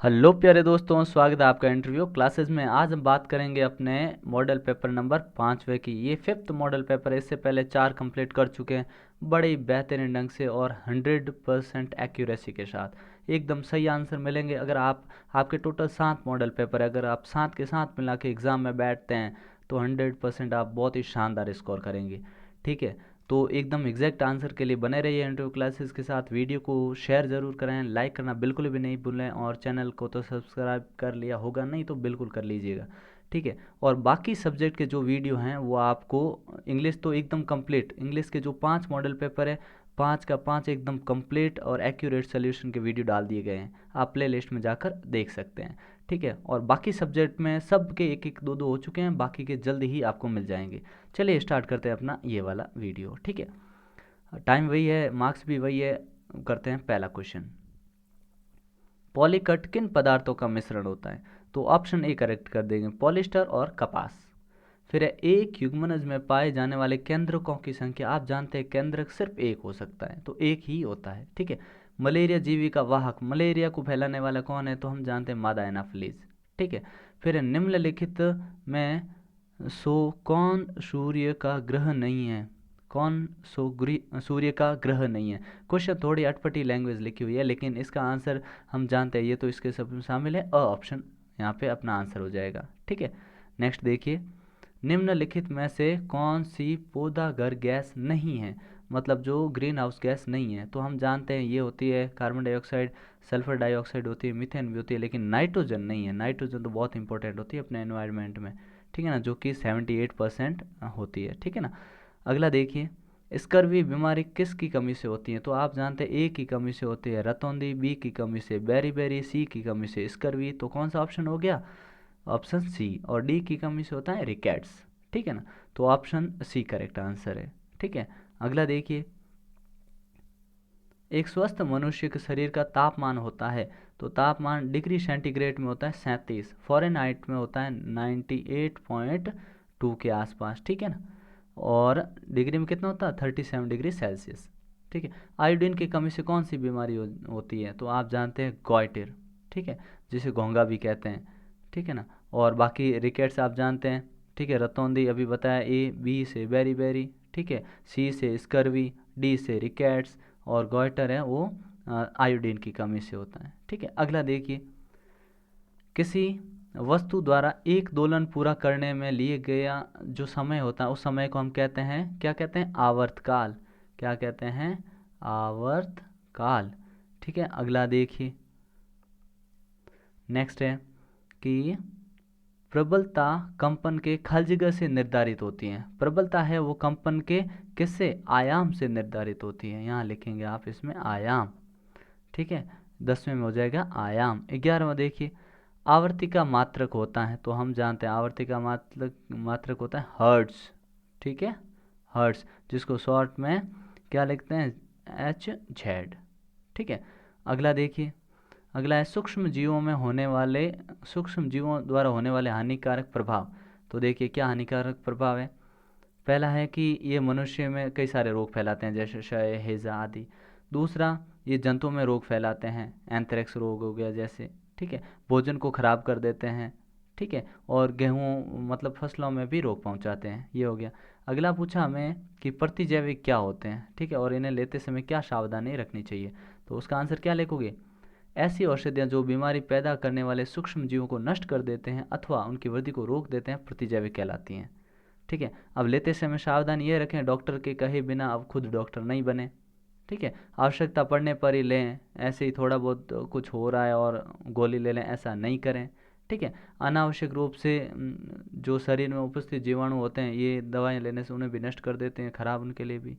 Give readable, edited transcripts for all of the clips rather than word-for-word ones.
Hello प्यारे दोस्तों, स्वागत है आपका इंटरव्यू क्लासेस में। आज हम बात करेंगे अपने मॉडल पेपर नंबर 5वें की। ये 5th मॉडल पेपर है। इससे पहले 4 कंप्लीट कर चुके हैं बड़े ही बेहतरीन ढंग से और 100% एक्यूरेसी के साथ। एकदम सही आंसर मिलेंगे। अगर आपके टोटल 7 मॉडल पेपर है, अगर आप 7 के साथ मिला के एग्ज़ाम में बैठते हैं तो 100% आप बहुत ही शानदार स्कोर करेंगे। ठीक है, तो एकदम एग्जैक्ट आंसर के लिए बने रहिए इंटरव्यू क्लासेस के साथ। वीडियो को शेयर ज़रूर करें, लाइक करना बिल्कुल भी नहीं भूलें, और चैनल को तो सब्सक्राइब कर लिया होगा, नहीं तो बिल्कुल कर लीजिएगा। ठीक है, और बाकी सब्जेक्ट के जो वीडियो हैं वो आपको, इंग्लिश तो एकदम कंप्लीट, इंग्लिश के जो 5 मॉडल पेपर है 5 का 5 एकदम कंप्लीट और एक्यूरेट सोल्यूशन के वीडियो डाल दिए गए हैं। आप प्ले लिस्ट में जाकर देख सकते हैं। ठीक है, और बाकी सब्जेक्ट में सब के एक एक दो दो हो चुके हैं, बाकी के जल्द ही आपको मिल जाएंगे। चलिए स्टार्ट करते हैं अपना ये वाला वीडियो। ठीक है, टाइम वही है, मार्क्स भी वही है। करते हैं पहला क्वेश्चन। पॉलीकट किन पदार्थों का मिश्रण होता है? तो ऑप्शन ए करेक्ट कर देंगे, पॉलिस्टर और कपास। फिर है, एक युग्मनज में पाए जाने वाले केंद्रकों की संख्या। आप जानते हैं केंद्रक सिर्फ एक हो सकता है, तो एक ही होता है। ठीक है, मलेरिया जीवी का वाहक, मलेरिया को फैलाने वाला कौन है? तो हम जानते हैं मादा एनाफिलीज। ठीक है, फिर है, निम्नलिखित में सो कौन सूर्य का ग्रह नहीं है? कौन सूर्य का ग्रह नहीं है? क्वेश्चन थोड़ी अटपटी लैंग्वेज लिखी हुई है, लेकिन इसका आंसर हम जानते हैं, ये तो इसके सब में शामिल है। ऑप्शन यहाँ पे अपना आंसर हो जाएगा। ठीक है, नेक्स्ट देखिए, निम्नलिखित में से कौन सी पौधाघर गैस नहीं है? मतलब जो ग्रीन हाउस गैस नहीं है, तो हम जानते हैं ये होती है कार्बन डाइऑक्साइड, सल्फर डाइऑक्साइड होती है, मीथेन भी होती है, लेकिन नाइट्रोजन नहीं है। नाइट्रोजन तो बहुत इंपॉर्टेंट होती है अपने एनवायरनमेंट में। ठीक है ना, जो कि 78% होती है। ठीक है ना, अगला देखिए, स्कर्वी बीमारी किसकी कमी से होती है? तो आप जानते हैं ए की कमी से होती है रतौंधी, बी की कमी से बेरी, सी की कमी से स्कर्वी। तो कौन सा ऑप्शन हो गया? Option C. और डी की कमी से होता है रिकेट्स। ठीक है ना, तो ऑप्शन सी करेक्ट आंसर है। ठीक है, अगला देखिए, एक स्वस्थ मनुष्य के शरीर का तापमान होता है, तो तापमान डिग्री सेंटीग्रेड में होता है 37, फ़ारेनहाइट में होता है 98.2 के आसपास। ठीक है ना, और डिग्री में कितना होता है? 37 डिग्री सेल्सियस। ठीक है, आयोडीन की कमी से कौन सी बीमारी होती है? तो आप जानते हैं गॉइटर। ठीक है, जिसे घोंघा भी कहते हैं। ठीक है ना, और बाकी रिकेट्स आप जानते हैं। ठीक है, रतौंधी अभी बताया, ए बी से बेरी। ठीक है, सी से स्कर्वी, डी से रिकेट्स, और गॉइटर है वो आयोडीन की कमी से होता है। ठीक है, अगला देखिए, किसी वस्तु द्वारा एक दोलन पूरा करने में लिए गया जो समय होता है, उस समय को हम कहते हैं, क्या कहते हैं? आवर्तकाल। क्या कहते हैं? आवर्तकाल। ठीक है, अगला देखिए, नेक्स्ट है कि प्रबलता कंपन के खल जगह से निर्धारित होती है। प्रबलता है वो कंपन के किससे? आयाम से निर्धारित होती है। यहाँ लिखेंगे आप इसमें आयाम। ठीक है, 10वें में हो जाएगा आयाम। 11वां देखिए, आवर्ती का मात्रक होता है, तो हम जानते हैं आवर्ती का मात्रक मात्रक होता है हर्ट्ज। ठीक है, हर्ट्ज, जिसको शॉर्ट में क्या लिखते हैं? HZ। ठीक है, अगला देखिए, अगला है सूक्ष्म जीवों द्वारा होने वाले हानिकारक प्रभाव। तो देखिए क्या हानिकारक प्रभाव है। पहला है कि ये मनुष्य में कई सारे रोग फैलाते हैं, जैसे क्षय, हैजा आदि। दूसरा, ये जंतुओं में रोग फैलाते हैं, एंथ्रेक्स रोग हो गया जैसे। ठीक है, भोजन को खराब कर देते हैं। ठीक है, और गेहूँ मतलब फसलों में भी रोग पहुंचाते हैं। ये हो गया। अगला पूछा हमें कि प्रतिजैविक क्या होते हैं। ठीक है, और इन्हें लेते समय क्या सावधानी रखनी चाहिए? तो उसका आंसर क्या लिखोगे? ऐसी औषधियाँ जो बीमारी पैदा करने वाले सूक्ष्म जीवों को नष्ट कर देते हैं अथवा उनकी वृद्धि को रोक देते हैं, प्रतिजैविक कहलाती हैं। ठीक है, अब लेते समय सावधान ये रखें, डॉक्टर के कहे बिना अब खुद डॉक्टर नहीं बने। ठीक है, आवश्यकता पड़ने पर ही लें, ऐसे ही थोड़ा बहुत कुछ हो रहा है और गोली ले लें, ऐसा नहीं करें। ठीक है, अनावश्यक रूप से जो शरीर में उपस्थित जीवाणु होते हैं, ये दवाएं लेने से उन्हें भी नष्ट कर देते हैं, खराब उनके लिए भी।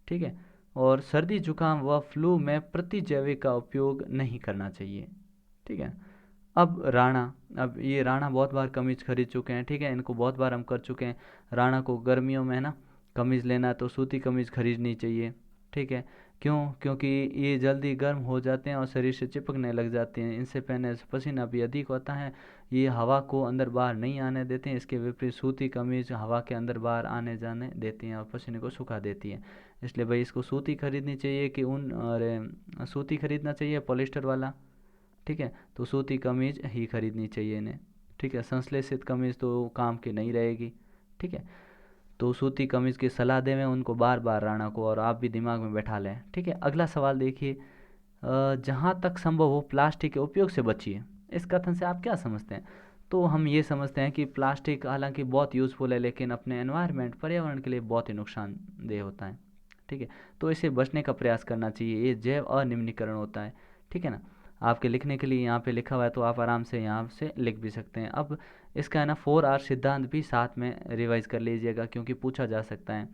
ठीक है, और सर्दी जुकाम व फ्लू में प्रतिजैविक का उपयोग नहीं करना चाहिए। ठीक है, अब राणा, अब ये राणा बहुत बार कमीज खरीद चुके हैं। ठीक है, इनको बहुत बार हम कर चुके हैं। राणा को गर्मियों में है ना कमीज लेना है तो सूती कमीज खरीदनी चाहिए। ठीक है, क्यों? क्योंकि ये जल्दी गर्म हो जाते हैं और शरीर से चिपकने लग जाते हैं, इनसे पहनने से पसीना भी अधिक होता है, ये हवा को अंदर बाहर नहीं आने देते हैं। इसके विपरीत सूती कमीज हवा के अंदर बाहर आने जाने देती हैं और पसीने को सुखा देती है। इसलिए भाई इसको सूती खरीदनी चाहिए कि ऊन, और सूती खरीदना चाहिए, पॉलिस्टर वाला। ठीक है। तो सूती कमीज ही खरीदनी चाहिए इन्हें, ठीक है। संश्लेषित कमीज तो काम की नहीं रहेगी, ठीक है। तो सूती कमीज की सलाह दें मैं उनको बार बार राणा को, और आप भी दिमाग में बैठा लें, ठीक है। अगला सवाल देखिए, जहाँ तक संभव हो प्लास्टिक के उपयोग से बचिए। इस कथन से आप क्या समझते हैं? तो हम ये समझते हैं कि प्लास्टिक हालांकि बहुत यूज़फुल है, लेकिन अपने एनवायरनमेंट पर्यावरण के लिए बहुत ही नुकसानदेह होता है, ठीक है। तो इसे बचने का प्रयास करना चाहिए, ये जैव अनिम्नीकरण होता है, ठीक है ना। आपके लिखने के लिए यहाँ पे लिखा हुआ है, तो आप आराम से यहाँ से लिख भी सकते हैं। अब इसका है ना 4R सिद्धांत भी साथ में रिवाइज कर लीजिएगा, क्योंकि पूछा जा सकता है,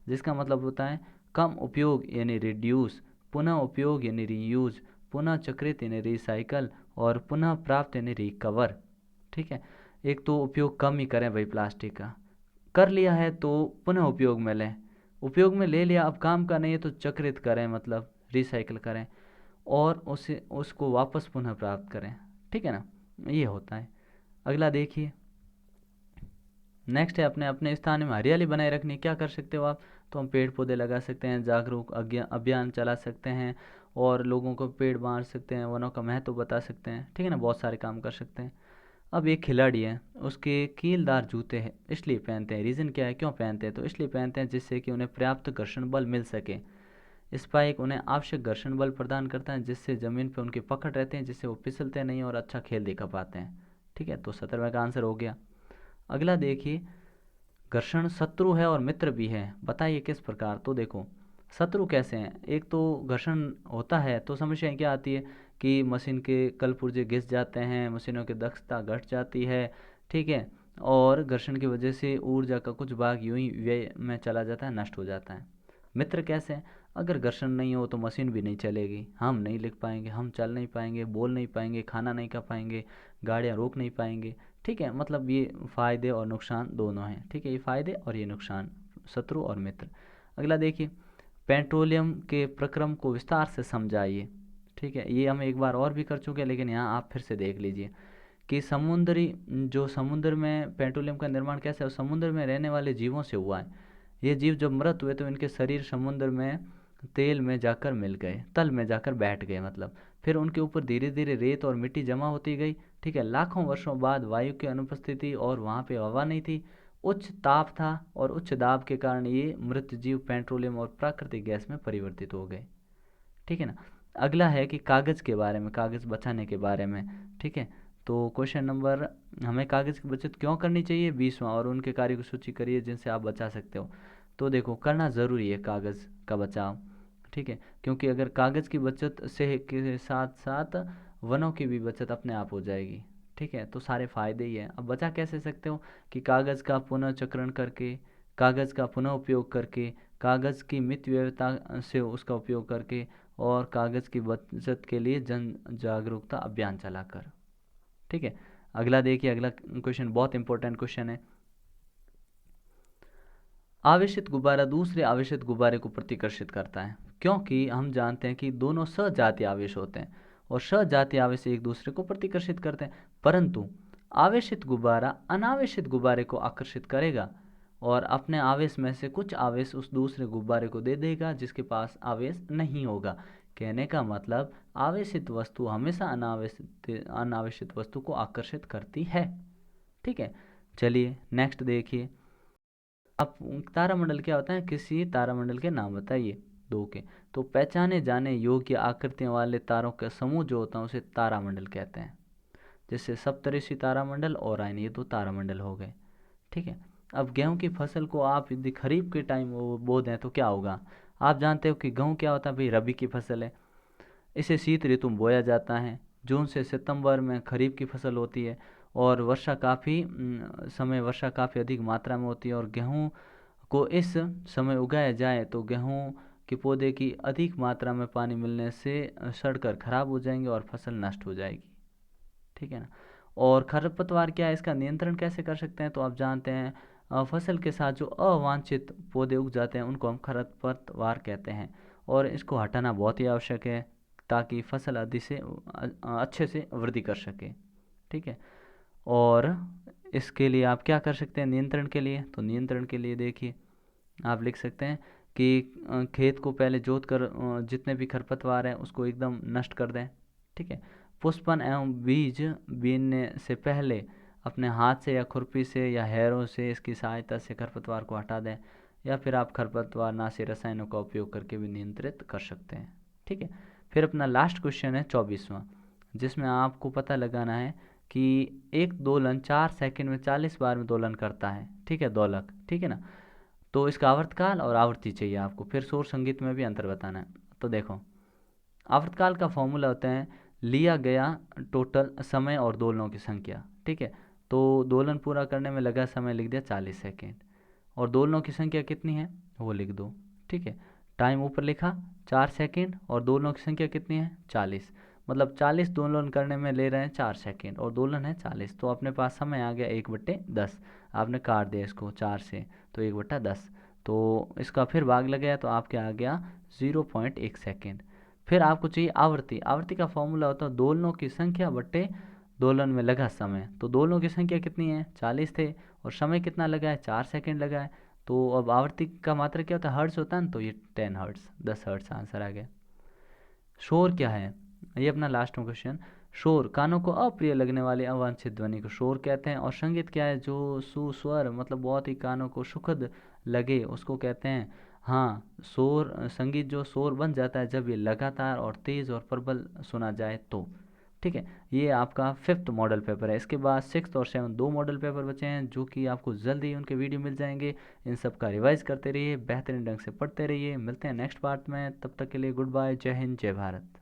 जिसका मतलब होता है कम उपयोग यानी रिड्यूस, पुनः उपयोग यानी रीयूज, पुनः चक्रित यानी रिसाइकल, और पुनः प्राप्त यानी रिकवर, ठीक है। एक तो उपयोग कम ही करें भाई प्लास्टिक का, कर लिया है तो पुनः उपयोग में लें, उपयोग में ले लिया अब काम का नहीं है तो चक्रित करें, मतलब रिसाइकल करें, और उसे उसको वापस पुनः प्राप्त करें, ठीक है ना। ये होता है। अगला देखिए, नेक्स्ट है अपने अपने स्थान में हरियाली बनाए रखनी। क्या कर सकते हो आप? तो हम पेड़ पौधे लगा सकते हैं, जागरूक अभियान चला सकते हैं, और लोगों को पेड़ बांट सकते हैं, वनों का महत्व बता सकते हैं, ठीक है ना। बहुत सारे काम कर सकते हैं। अब एक खिलाड़ी है, उसके कीलदार जूते हैं, इसलिए पहनते हैं। रीज़न क्या है क्यों पहनते हैं? तो इसलिए पहनते हैं जिससे कि उन्हें पर्याप्त घर्षण बल मिल सके। स्पाइक उन्हें आवश्यक घर्षण बल प्रदान करता है, जिससे ज़मीन पर उनकी पकड़ रहते हैं, जिससे वो फिसलते नहीं और अच्छा खेल दिखा पाते हैं, ठीक है। तो 17वें का आंसर हो गया। अगला देखिए, घर्षण शत्रु है और मित्र भी है, बताइए किस प्रकार? तो देखो, शत्रु कैसे हैं? एक तो घर्षण होता है तो समस्या क्या आती है कि मशीन के कल पुर्जे घिस जाते हैं, मशीनों की दक्षता घट जाती है, ठीक है। और घर्षण की वजह से ऊर्जा का कुछ भाग यूं ही व्यय में चला जाता है, नष्ट हो जाता है। मित्र कैसे हैं? अगर घर्षण नहीं हो तो मशीन भी नहीं चलेगी, हम नहीं लिख पाएंगे, हम चल नहीं पाएंगे, बोल नहीं पाएंगे, खाना नहीं खा पाएंगे, गाड़ियाँ रोक नहीं पाएंगे, ठीक है। मतलब ये फ़ायदे और नुकसान दोनों हैं, ठीक है। ये फ़ायदे और ये नुकसान, शत्रु और मित्र। अगला देखिए, पेट्रोलियम के प्रक्रम को विस्तार से समझाइए, ठीक है। ये हम एक बार और भी कर चुके हैं, लेकिन यहाँ आप फिर से देख लीजिए कि समुद्री जो समुद्र में पेट्रोलियम का निर्माण कैसे है, समुद्र में रहने वाले जीवों से हुआ है। ये जीव जब मृत हुए तो इनके शरीर समुद्र में तेल में जाकर मिल गए, तल में जाकर बैठ गए, मतलब फिर उनके ऊपर धीरे धीरे रेत और मिट्टी जमा होती गई, ठीक है। लाखों वर्षों बाद वायु की अनुपस्थिति और वहाँ पे हवा नहीं थी, उच्च ताप था, और उच्च दाब के कारण ये मृत जीव पेट्रोलियम और प्राकृतिक गैस में परिवर्तित हो गए, ठीक है ना। अगला है कि कागज़ के बारे में, कागज़ बचाने के बारे में, ठीक है। तो क्वेश्चन नंबर, हमें कागज़ की बचत क्यों करनी चाहिए, 20वां, और उनके कार्य की सूची करिए जिनसे आप बचा सकते हो। तो देखो, करना ज़रूरी है कागज़ का बचाव, ठीक है, क्योंकि अगर कागज़ की बचत से के साथ साथ वनों की भी बचत अपने आप हो जाएगी, ठीक है। तो सारे फायदे ही हैं। अब बचा कैसे सकते हो? कि कागज़ का पुनर्चक्रण करके, कागज़ का पुनः उपयोग करके, कागज़ की मित व्ययता से उसका उपयोग करके, और कागज़ की बचत के लिए जन जागरूकता अभियान चलाकर, ठीक है। अगला देखिए, अगला क्वेश्चन बहुत इंपॉर्टेंट क्वेश्चन है। आवेशित गुब्बारा दूसरे आवेशित गुब्बारे को प्रतिकर्षित करता है, क्योंकि हम जानते हैं कि दोनों सजातीय आवेश होते हैं, और सजातीय आवेश एक दूसरे को प्रतिकर्षित करते हैं, परंतु आवेशित गुब्बारा अनावेशित गुब्बारे को आकर्षित करेगा, और अपने आवेश में से कुछ आवेश उस दूसरे गुब्बारे को दे देगा जिसके पास आवेश नहीं होगा। कहने का मतलब, आवेशित वस्तु हमेशा अनावेशित वस्तु को आकर्षित करती है, ठीक है। चलिए नेक्स्ट देखिए, अब तारामंडल क्या होता है? किसी तारामंडल के नाम बताइए, दो के। तो पहचाने जाने योग्य आकृतियों वाले तारों का समूह जो होता है उसे तारामंडल कहते हैं। जैसे सप्तऋषि तारामंडल और आयन, ये दो तारामंडल हो गए, ठीक है। अब गेहूं की फसल को आप यदि खरीफ के टाइम वो बो दें तो क्या होगा? आप जानते हो कि गेहूं क्या होता है भाई? रबी की फसल है। इसे शीत ऋतु में बोया जाता है, जून से सितंबर में खरीफ की फसल होती है, और वर्षा काफ़ी अधिक मात्रा में होती है, और गेहूं को इस समय उगाया जाए तो गेहूं के पौधे की अधिक मात्रा में पानी मिलने से सड़कर खराब हो जाएंगे और फसल नष्ट हो जाएगी, ठीक है ना। और खरपतवार क्या है, इसका नियंत्रण कैसे कर सकते हैं? तो आप जानते हैं, फसल के साथ जो अवांछित पौधे उग जाते हैं उनको हम खरपतवार कहते हैं, और इसको हटाना बहुत ही आवश्यक है ताकि फसल अच्छे से वृद्धि कर सके, ठीक है। और इसके लिए आप क्या कर सकते हैं नियंत्रण के लिए? तो नियंत्रण के लिए देखिए, आप लिख सकते हैं कि खेत को पहले जोत कर जितने भी खरपतवार हैं उसको एकदम नष्ट कर दें, ठीक है। पुष्पन एवं बीज बीनने से पहले अपने हाथ से या खुरपी से या हैरों से इसकी सहायता से खरपतवार को हटा दें, या फिर आप खरपतवार नाशी रसायनों का उपयोग करके भी नियंत्रित कर सकते हैं। ठीक है। फिर अपना लास्ट क्वेश्चन है 24वां, जिसमें आपको पता लगाना है कि एक दोलन 4 सेकंड में 40 बार में दोलन करता है। ठीक है, दोलक। ठीक है ना। तो इसका आवर्तकाल और आवृत्ति चाहिए आपको। फिर शोर संगीत में भी अंतर बताना है। तो देखो, आवर्तकाल का फॉर्मूला होता है लिया गया टोटल समय और दोलनों की संख्या। ठीक है। तो दोलन पूरा करने में लगा समय लिख दिया 40 सेकेंड, और दोलनों की संख्या कितनी है वो लिख दो। ठीक है। टाइम ऊपर लिखा 4 सेकेंड, और दोलनों की संख्या कितनी है 40, मतलब 40 दोलन करने में ले रहे हैं 4 सेकेंड और दोलन है 40, तो अपने पास समय आ गया 1/10। आपने काट दिया इसको 4 से, तो 1/10, तो इसका फिर भाग लगाया तो आपके आ गया 0.1 सेकेंड। फिर आपको चाहिए आवृत्ति। आवृत्ति का फॉर्मूला होता है दोलनों की संख्या बटे दोलन में लगा समय। तो दोलनों की संख्या कितनी है 40 थे, और समय कितना लगा है 4 सेकेंड लगा है। तो अब आवृत्ति का मात्रा क्या होता है, हर्ट्ज होता है ना, तो ये 10 हर्ट्ज, 10 हर्ट्ज आंसर आ गया। शोर क्या है, ये अपना लास्ट में क्वेश्चन। शोर कानों को अप्रिय लगने वाली अवांछित ध्वनि को शोर कहते हैं। और संगीत क्या है, जो सुस्वर मतलब बहुत ही कानों को सुखद लगे उसको कहते हैं। हाँ, शोर संगीत जो शोर बन जाता है जब ये लगातार और तेज और प्रबल सुना जाए तो। ठीक है। ये आपका 5th मॉडल पेपर है। इसके बाद 6th और 7th 2 मॉडल पेपर बचे हैं, जो कि आपको जल्दी ही उनके वीडियो मिल जाएंगे। इन सब का रिवाइज करते रहिए, बेहतरीन ढंग से पढ़ते रहिए। मिलते हैं नेक्स्ट पार्ट में, तब तक के लिए गुड बाय, जय हिंद, जय भारत।